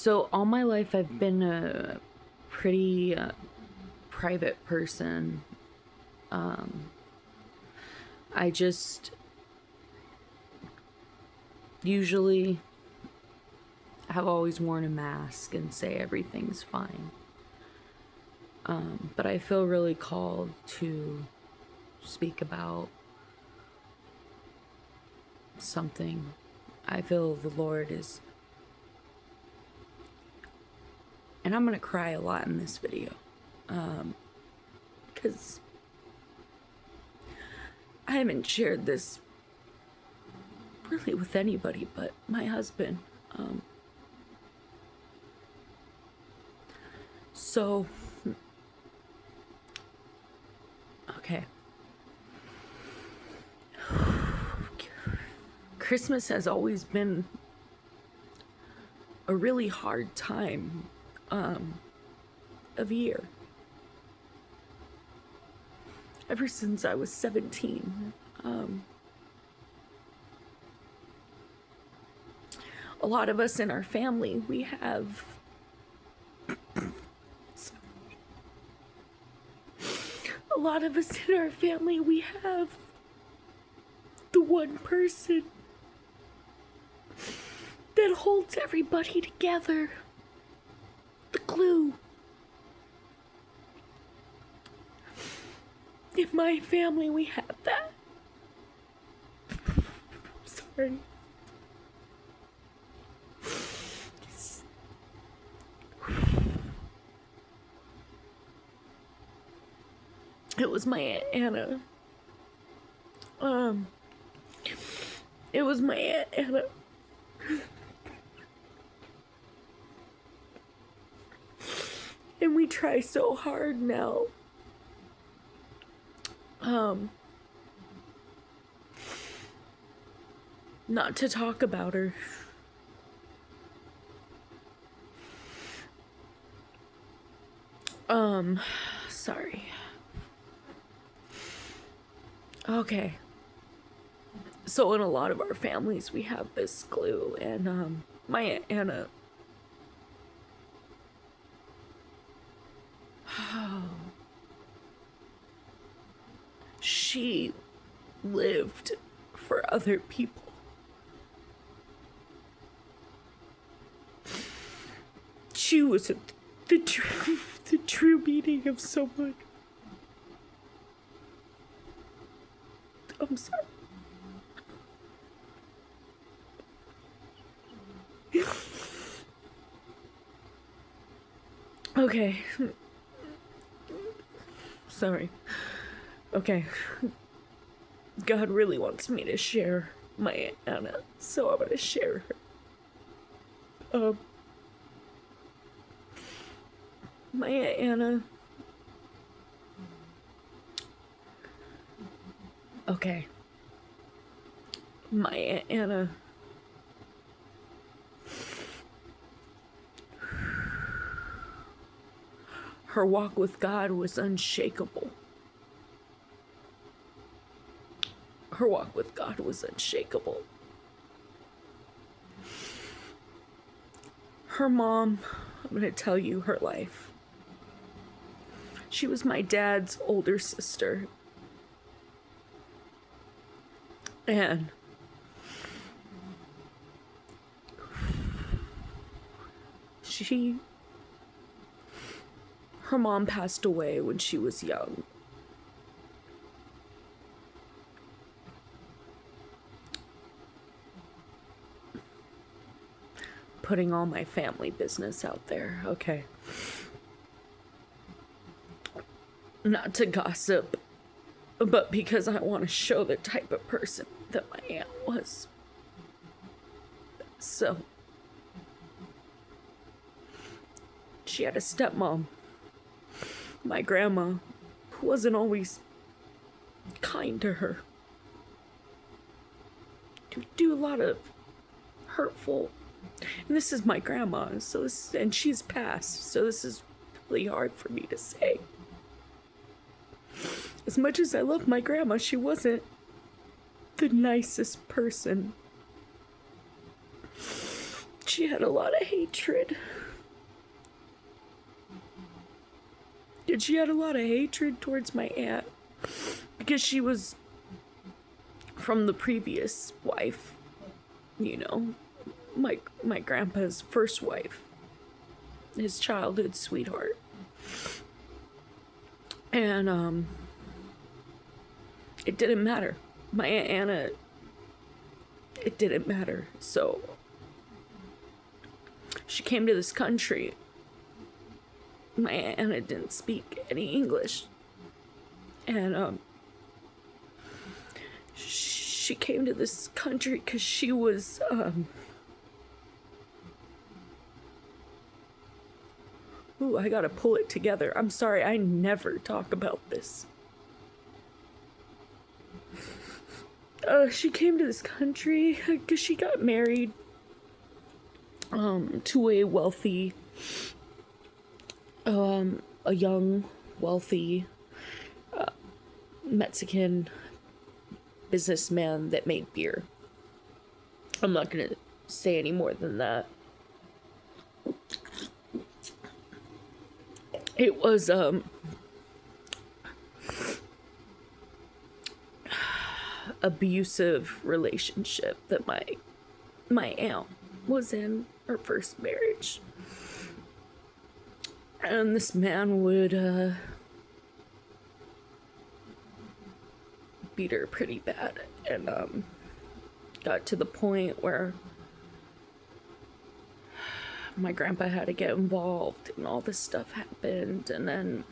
So all my life I've been a pretty private person. I just usually have always worn a mask and say everything's fine. But I feel really called to speak about something. I feel the Lord is, and I'm gonna cry a lot in this video, because I haven't shared this really with anybody but my husband. So, okay. Christmas has always been a really hard time of year. Ever since I was 17. A lot of us in our family, we have a lot of us in our family, we have the one person that holds everybody together. The glue. In my family, we have that. Sorry. It was my Aunt Anna. It was my Aunt Anna. And we try so hard now. Not to talk about her. Sorry. Okay. So in a lot of our families, we have this glue, and, my Aunt Anna, she lived for other people. She was the true meaning of someone. I'm sorry. Okay. Sorry. Okay. God really wants me to share my Aunt Anna, so I'm gonna share her. My Aunt Anna. Okay. My Aunt Anna. Her walk with God was unshakable. Her walk with God was unshakable. Her mom, I'm going to tell you her life. She was my dad's older sister. And her mom passed away when she was young. Putting all my family business out there, okay? Not to gossip, but because I want to show the type of person that my aunt was. So, she had a stepmom, my grandma, who wasn't always kind to her. Do a lot of hurtful, and this is my grandma, and she's passed, so this is really hard for me to say. As much as I love my grandma, she wasn't the nicest person. she had a lot of hatred. And she had a lot of hatred towards my aunt because she was from the previous wife, you know, my grandpa's first wife, his childhood sweetheart. And it didn't matter. My Aunt Anna, it didn't matter. So she came to this country. My Aunt Anna didn't speak any English. And she came to this country because she was ooh, I gotta pull it together. I'm sorry, I never talk about this. She came to this country because she got married to a wealthy, a young, wealthy Mexican businessman that made beer. I'm not gonna say any more than that. It was abusive relationship that my aunt was in her first marriage. And this man would beat her pretty bad, and got to the point where my grandpa had to get involved and all this stuff happened. And then,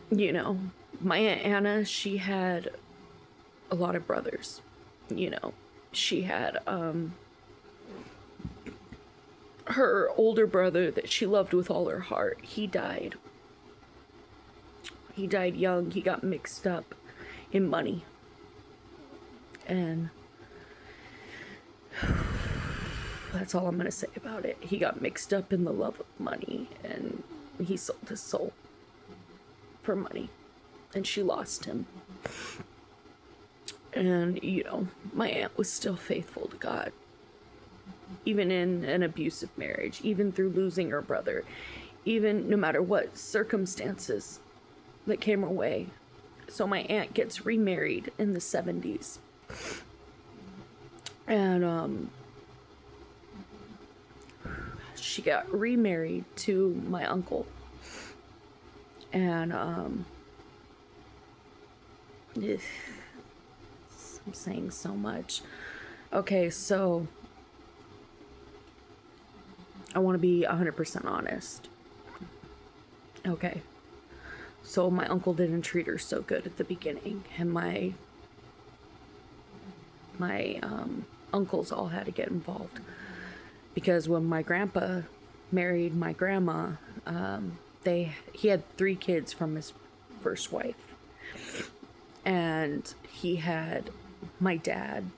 you know, my Aunt Anna, she had a lot of brothers. You know, she had her older brother that she loved with all her heart. He died young. He got mixed up in money, and that's all I'm gonna say about it. He got mixed up in the love of money, and he sold his soul for money, and she lost him. And, you know, my aunt was still faithful to God, even in an abusive marriage, even through losing her brother, even no matter what circumstances that came her way. So my aunt gets remarried in the 70s. And, she got remarried to my uncle. And, I'm saying so much. Okay, so I want to be 100% honest. Okay. So my uncle didn't treat her so good at the beginning, and my uncles all had to get involved. Because when my grandpa married my grandma, he had 3 kids from his first wife. And he had my dad.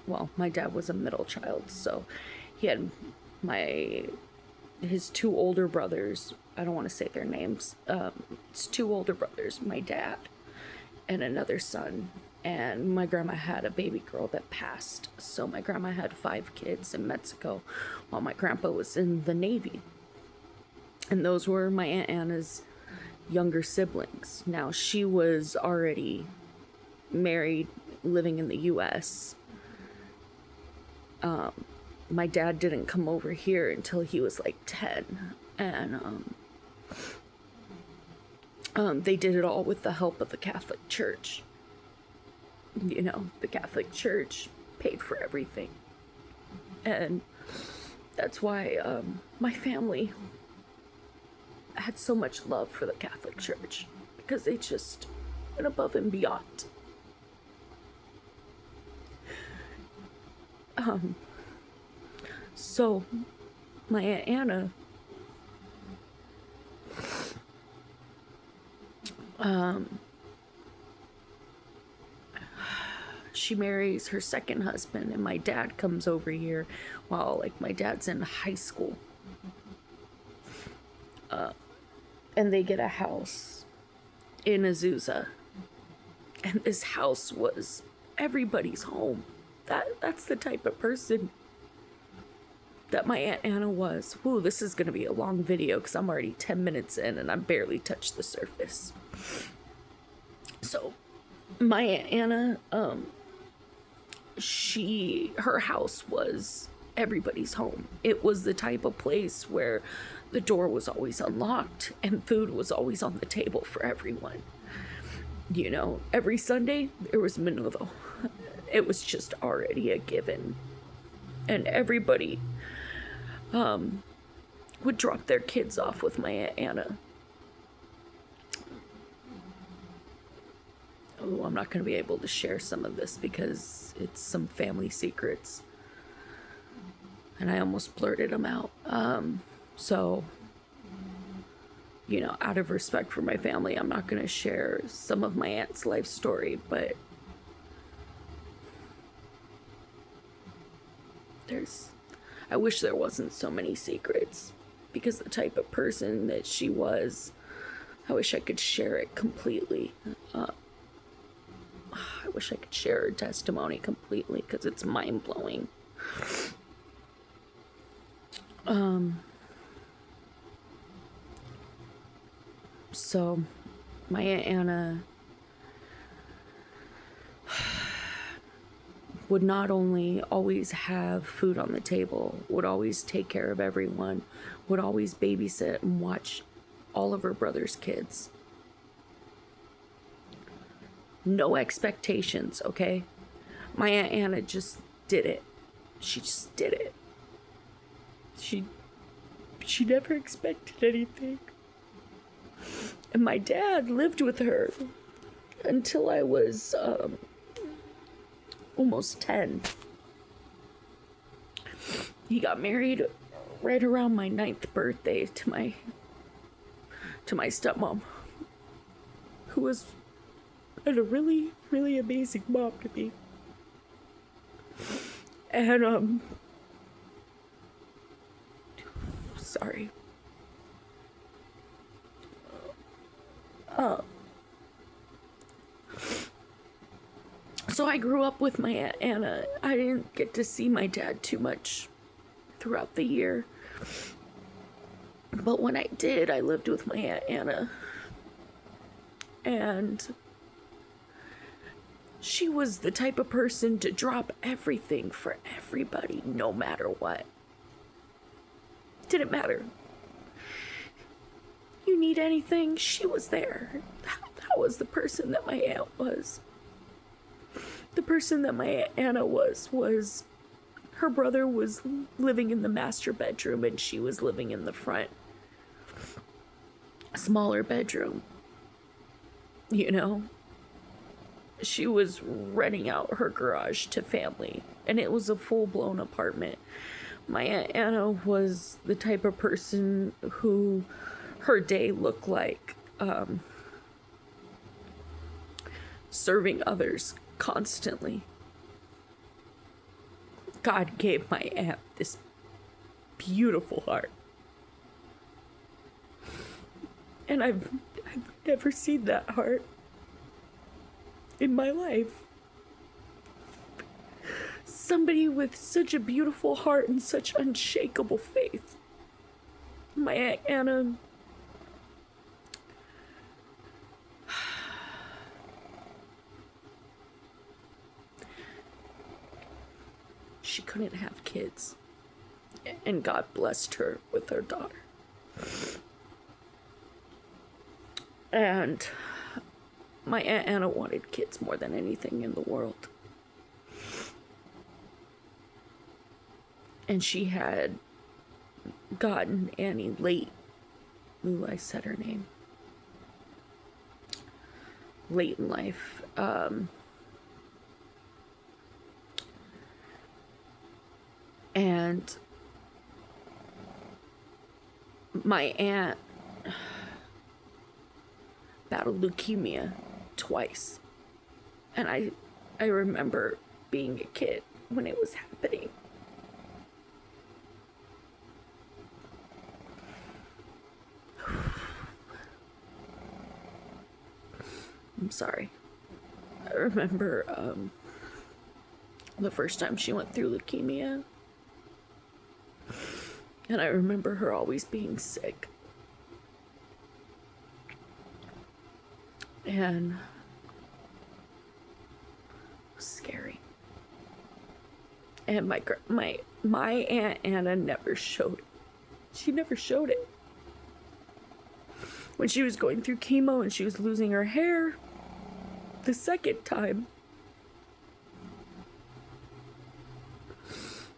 Well, my dad was a middle child, so he had his 2 older brothers. I don't want to say their names. It's 2 older brothers, my dad, and another son. And my grandma had a baby girl that passed. So my grandma had 5 kids in Mexico while my grandpa was in the Navy. And those were my Aunt Anna's younger siblings. Now, she was already married, living in the U.S. My dad didn't come over here until he was like 10. And they did it all with the help of the Catholic Church. You know, the Catholic Church paid for everything. And that's why my family had so much love for the Catholic Church, because they just went above and beyond. So my Aunt Anna she marries her second husband, and my dad comes over here while, like, my dad's in high school. And they get a house in Azusa. And this house was everybody's home. That's the type of person that my Aunt Anna was. Ooh, this is gonna be a long video because I'm already 10 minutes in and I barely touched the surface. So, my Aunt Anna, her house was everybody's home. It was the type of place where the door was always unlocked and food was always on the table for everyone. You know, every Sunday there was menudo. It was just already a given. And everybody would drop their kids off with my Aunt Anna. Oh, I'm not going to be able to share some of this because it's some family secrets. And I almost blurted them out. So, you know, out of respect for my family, I'm not going to share some of my aunt's life story, but I wish there wasn't so many secrets because the type of person that she was, I wish I could share it completely. I wish I could share her testimony completely because it's mind-blowing. So, my Aunt Anna would not only always have food on the table, would always take care of everyone, would always babysit and watch all of her brother's kids. No expectations, okay? My Aunt Anna just did it. She just did it. She never expected anything. And my dad lived with her until I was almost 10. He got married right around my 9th birthday to my stepmom, who was a really, really amazing mom to me. And sorry. So I grew up with my Aunt Anna. I didn't get to see my dad too much throughout the year. But when I did, I lived with my Aunt Anna. And she was the type of person to drop everything for everybody, no matter what. Didn't matter. You need anything, she was there. That was the person that my aunt was. The person that my Aunt Anna was her brother was living in the master bedroom and she was living in the front, smaller bedroom. You know? She was renting out her garage to family, and it was a full-blown apartment. My Aunt Anna was the type of person who her day looked like serving others constantly. God gave my aunt this beautiful heart. And I've never seen that heart in my life. Somebody with such a beautiful heart and such unshakable faith. My Aunt Anna, she couldn't have kids, and God blessed her with her daughter. And my Aunt Anna wanted kids more than anything in the world. And she had gotten Annie late. Ooh, I said her name. Late in life. And my aunt battled leukemia twice. And I remember being a kid when it was happening. I'm sorry. I remember the first time she went through leukemia. And I remember her always being sick. And it was scary. And my Aunt Anna never showed it. She never showed it. When she was going through chemo and she was losing her hair the second time,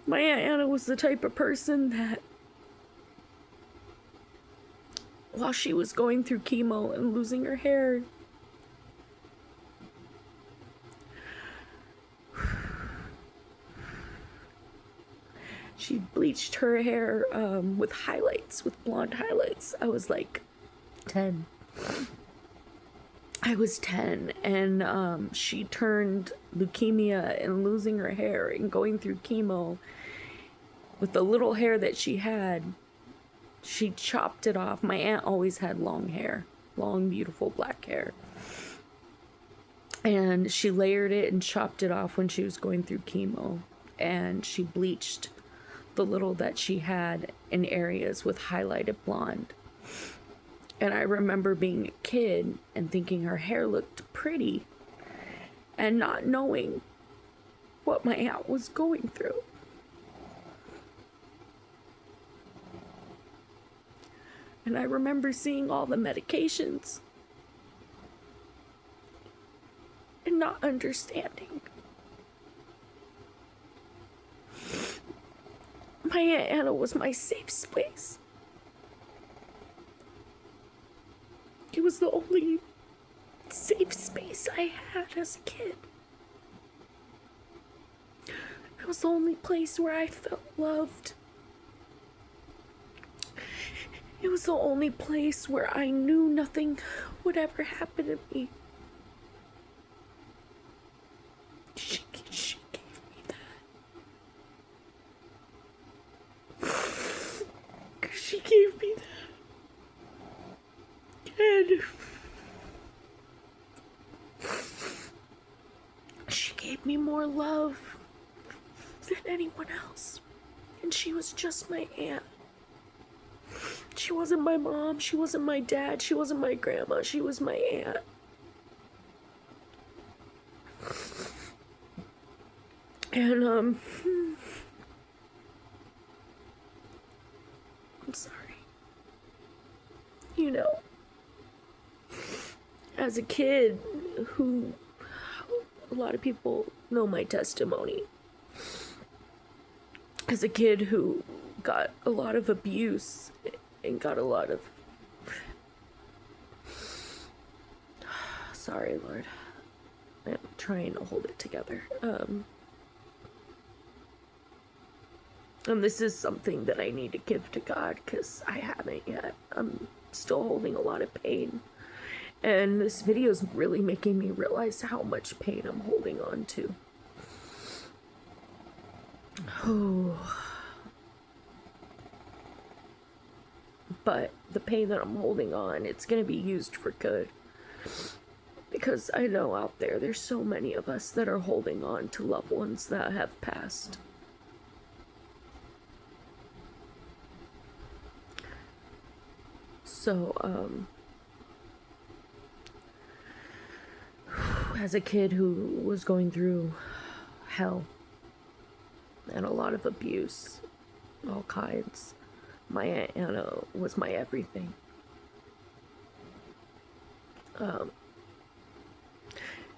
my Aunt Anna was the type of person that, while she was going through chemo and losing her hair, she bleached her hair with highlights, with blonde highlights. I was like 10. I was 10, and she turned leukemia and losing her hair and going through chemo. With the little hair that she had, she chopped it off. My aunt always had long hair, long, beautiful black hair. And she layered it and chopped it off when she was going through chemo. And she bleached the little that she had in areas with highlighted blonde. And I remember being a kid and thinking her hair looked pretty and not knowing what my aunt was going through. And I remember seeing all the medications and not understanding. My Aunt Anna was my safe space. It was the only safe space I had as a kid. It was the only place where I felt loved. It was the only place where I knew nothing would ever happen to me. She gave me that. She gave me that. And she gave me more love than anyone else. And she was just my aunt. She wasn't my mom, she wasn't my dad, she wasn't my grandma, she was my aunt. And, I'm sorry. You know, as a kid who, a lot of people know my testimony. As a kid who got a lot of abuse and got a lot of... Sorry, Lord. I'm trying to hold it together. And this is something that I need to give to God, because I haven't yet. I'm still holding a lot of pain. And this video is really making me realize how much pain I'm holding on to. Oh. But the pain that I'm holding on, it's going to be used for good. Because I know out there's so many of us that are holding on to loved ones that have passed. So, as a kid who was going through hell and a lot of abuse, all kinds, my Aunt Anna was my everything.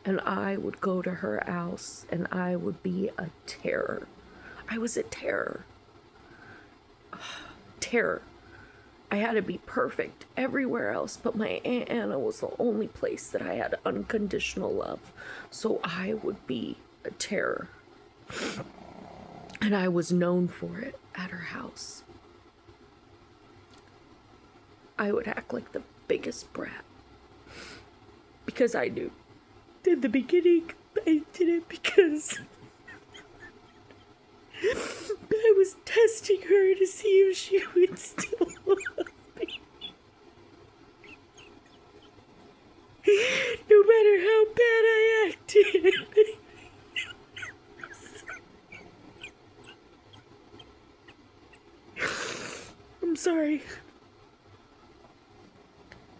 And I would go to her house and I would be a terror. I was a terror. Terror. I had to be perfect everywhere else, but my Aunt Anna was the only place that I had unconditional love. So I would be a terror. And I was known for it at her house. I would act like the biggest brat. Because I knew. In the beginning, I did it because I was testing her to see if she would still love me. No matter how bad I acted. I'm sorry.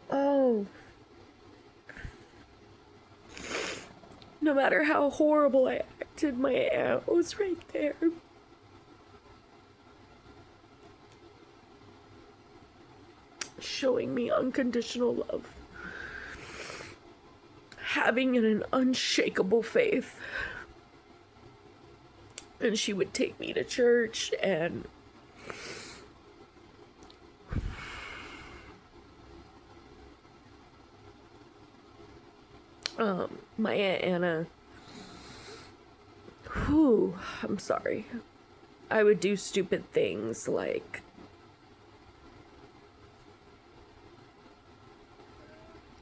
Oh. No matter how horrible I acted, my aunt was right there. Showing me unconditional love. Having an unshakable faith. And she would take me to church, and my Aunt Anna, I'm sorry. I would do stupid things like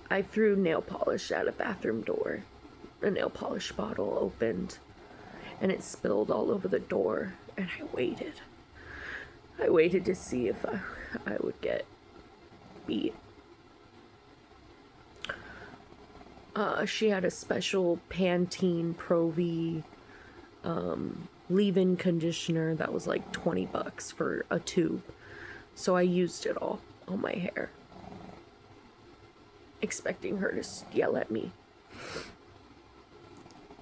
I threw nail polish at a bathroom door. A nail polish bottle opened and it spilled all over the door, and I waited. I waited to see if I would get beat. She had a special Pantene Pro V leave-in conditioner that was like $20 for a tube. So I used it all on my hair, expecting her to yell at me.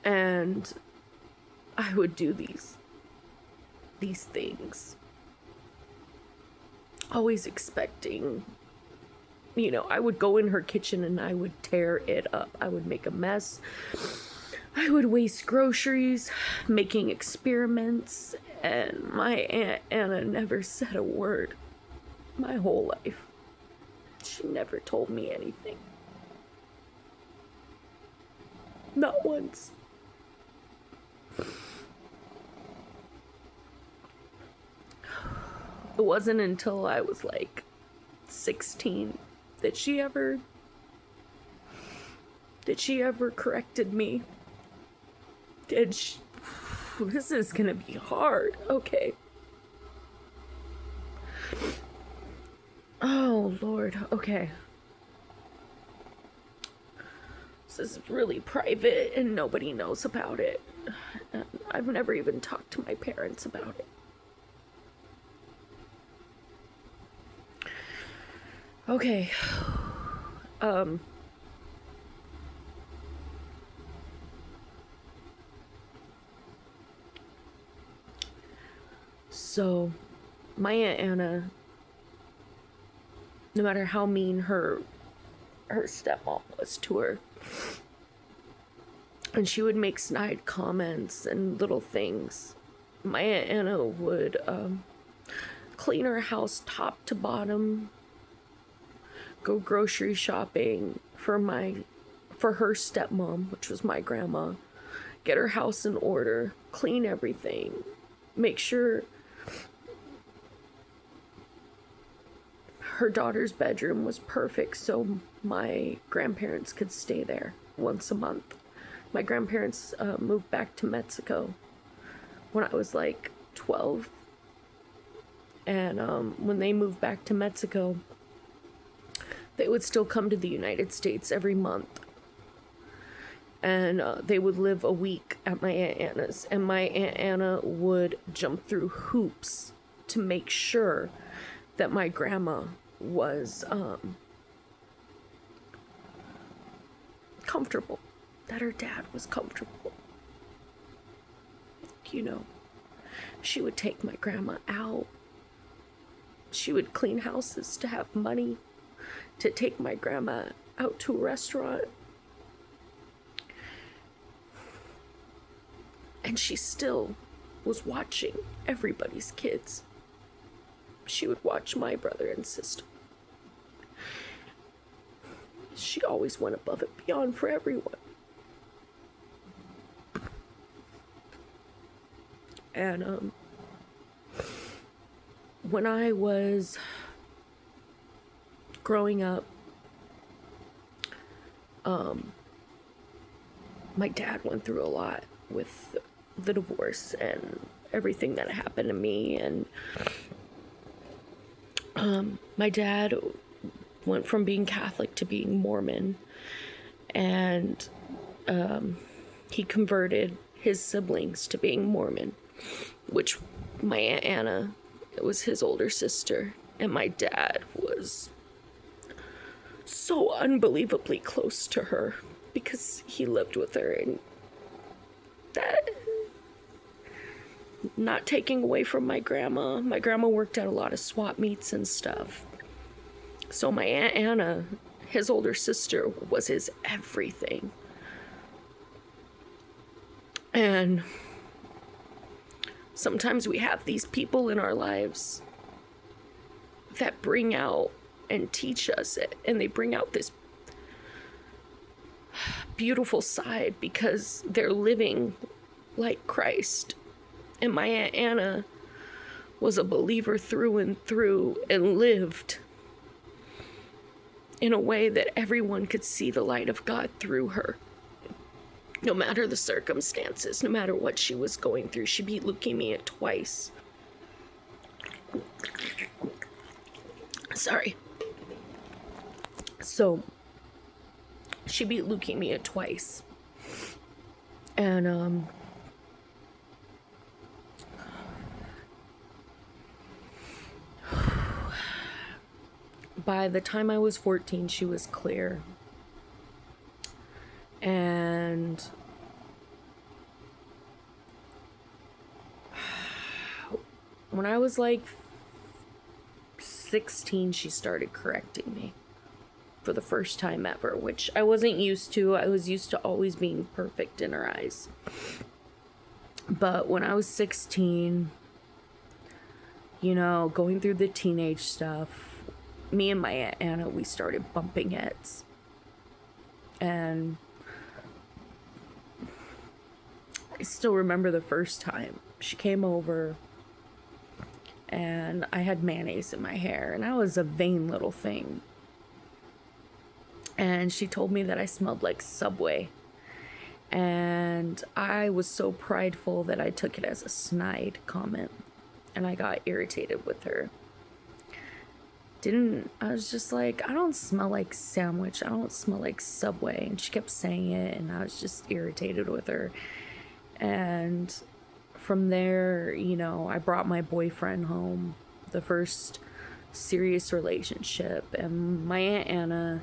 And I would do these things, always expecting, I would go in her kitchen and I would tear it up. I would make a mess. I would waste groceries, making experiments, and my Aunt Anna never said a word my whole life. She never told me anything. Not once. It wasn't until I was like 16 that she ever corrected me. This is gonna be hard. Okay. Oh, Lord. Okay. This is really private and nobody knows about it. I've never even talked to my parents about it. Okay. So, my Aunt Anna, no matter how mean her stepmom was to her, and she would make snide comments and little things, my Aunt Anna would clean her house top to bottom, go grocery shopping for her stepmom, which was my grandma, get her house in order, clean everything, make sure her daughter's bedroom was perfect so my grandparents could stay there once a month. My grandparents moved back to Mexico when I was like 12. And when they moved back to Mexico, they would still come to the United States every month. And they would live a week at my Aunt Anna's. And my Aunt Anna would jump through hoops to make sure that my grandma was comfortable. That her dad was comfortable. She would take my grandma out. She would clean houses to have money to take my grandma out to a restaurant. And she still was watching everybody's kids. She would watch my brother and sister. She always went above and beyond for everyone. And when I was growing up, my dad went through a lot with the divorce and everything that happened to me. And my dad went from being Catholic to being Mormon, and he converted his siblings to being Mormon, which my Aunt Anna was his older sister, And my dad was so unbelievably close to her because he lived with her, and that, not taking away from my grandma. My grandma worked at a lot of swap meets and stuff. So my Aunt Anna, his older sister, was his everything. And sometimes we have these people in our lives that bring out and teach us it, and they bring out this beautiful side because they're living like Christ. And my Aunt Anna was a believer through and through and lived in a way that everyone could see the light of God through her. No matter the circumstances, no matter what she was going through. She beat leukemia twice. Sorry. So, she beat leukemia twice. And, by the time I was 14, she was clear. And when I was like 16, she started correcting me for the first time ever, which I wasn't used to. I was used to always being perfect in her eyes. But when I was 16, you know, going through the teenage stuff, me and my Aunt Anna, we started bumping heads. And I still remember the first time she came over and I had mayonnaise in my hair, and I was a vain little thing. And she told me that I smelled like Subway. And I was so prideful that I took it as a snide comment, and I got irritated with her. I was just like, I don't smell like sandwich. I don't smell like Subway. And she kept saying it, and I was just irritated with her. And from there, you know, I brought my boyfriend home, the first serious relationship. And my Aunt Anna,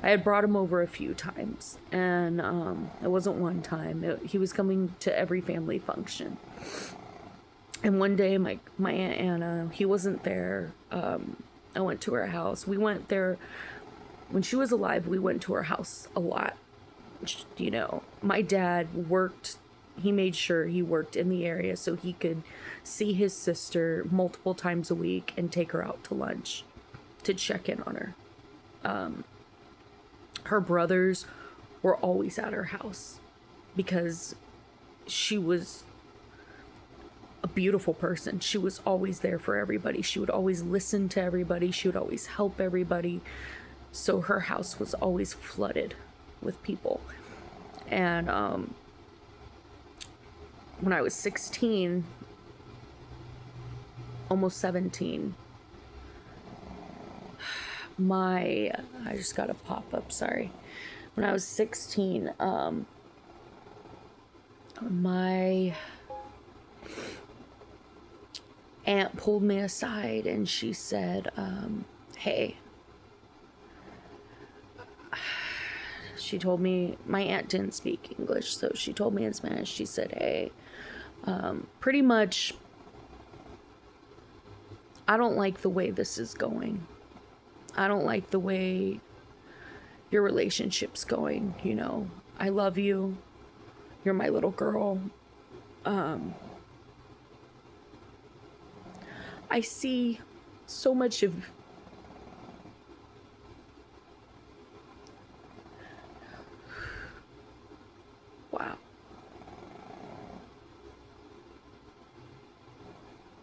I had brought him over a few times. And it wasn't one time. He was coming to every family function. And one day, my Aunt Anna, he wasn't there. I went to her house. We went there when she was alive. We went to her house a lot. You know, my dad worked. He made sure he worked in the area so he could see his sister multiple times a week and take her out to lunch to check in on her. Her brothers were always at her house because she was a beautiful person. She was always there for everybody. She would always listen to everybody. She would always help everybody. So her house was always flooded with people. And when I was 16, almost 17, I just got a pop-up, sorry. When I was 16, my aunt pulled me aside and she said, hey, she told me, my aunt didn't speak English, so she told me in Spanish. She said, hey, pretty much, I don't like the way this is going. I don't like the way your relationship's going, you know. I love you. You're my little girl. I see so much of wow.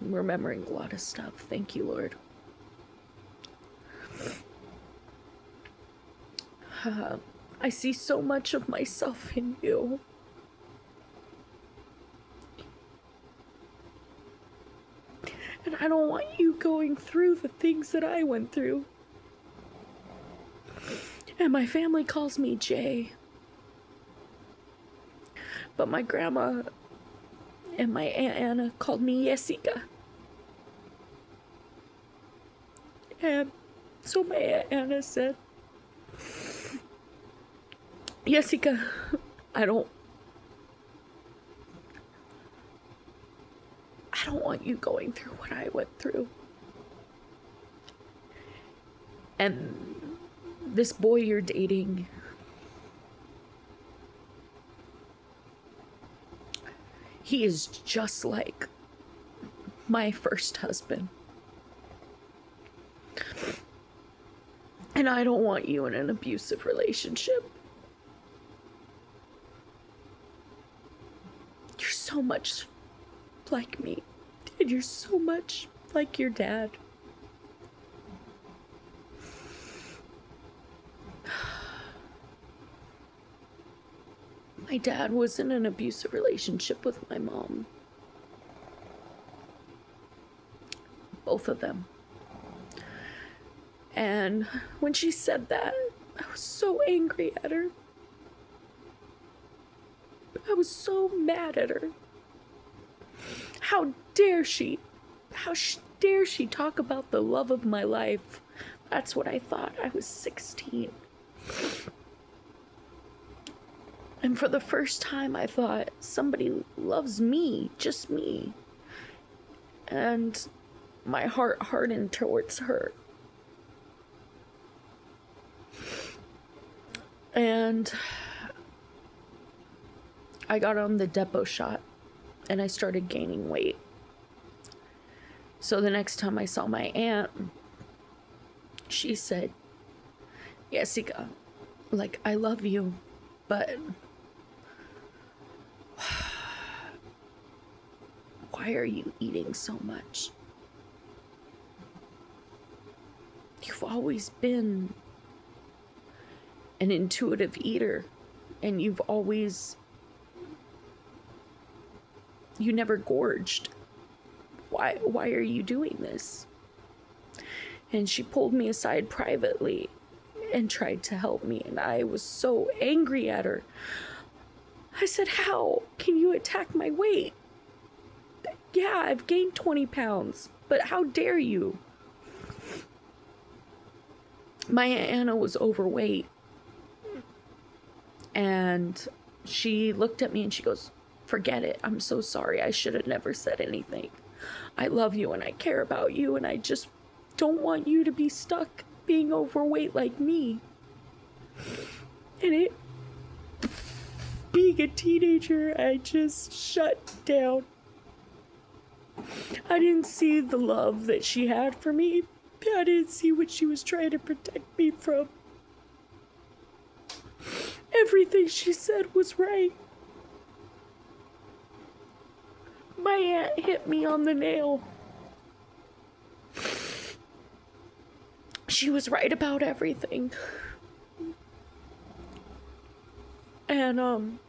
I'm remembering a lot of stuff. Thank you, Lord. I see so much of myself in you. And I don't want you going through the things that I went through. And my family calls me Jay. But my grandma and my Aunt Anna called me Jessica. And so my Aunt Anna said, Jessica, I don't want you going through what I went through. And this boy you're dating, he is just like my first husband. And I don't want you in an abusive relationship. You're so much like me. And you're so much like your dad. My dad was in an abusive relationship with my mom. Both of them. And when she said that, I was so angry at her. I was so mad at her. How dare she? How dare she talk about the love of my life? That's what I thought. I was 16. And for the first time, I thought, somebody loves me, just me. And my heart hardened towards her. And I got on the depot shot and I started gaining weight. So the next time I saw my aunt, she said, Jessica, like, I love you, but why are you eating so much? You've always been an intuitive eater, and you never gorged. Why are you doing this? And she pulled me aside privately and tried to help me, and I was so angry at her. I said, how can you attack my weight? Yeah, I've gained 20 pounds, but how dare you? My Aunt Anna was overweight, and she looked at me and she goes, forget it. I'm so sorry. I should have never said anything. I love you and I care about you, and I just don't want you to be stuck being overweight like me. And being a teenager, I just shut down. I didn't see the love that she had for me. I didn't see what she was trying to protect me from. Everything she said was right. My aunt hit me on the nail. She was right about everything. And,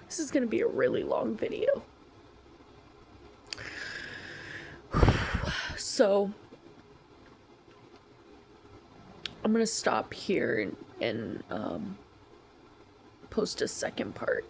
this is gonna be a really long video. So, I'm gonna stop here and post a second part.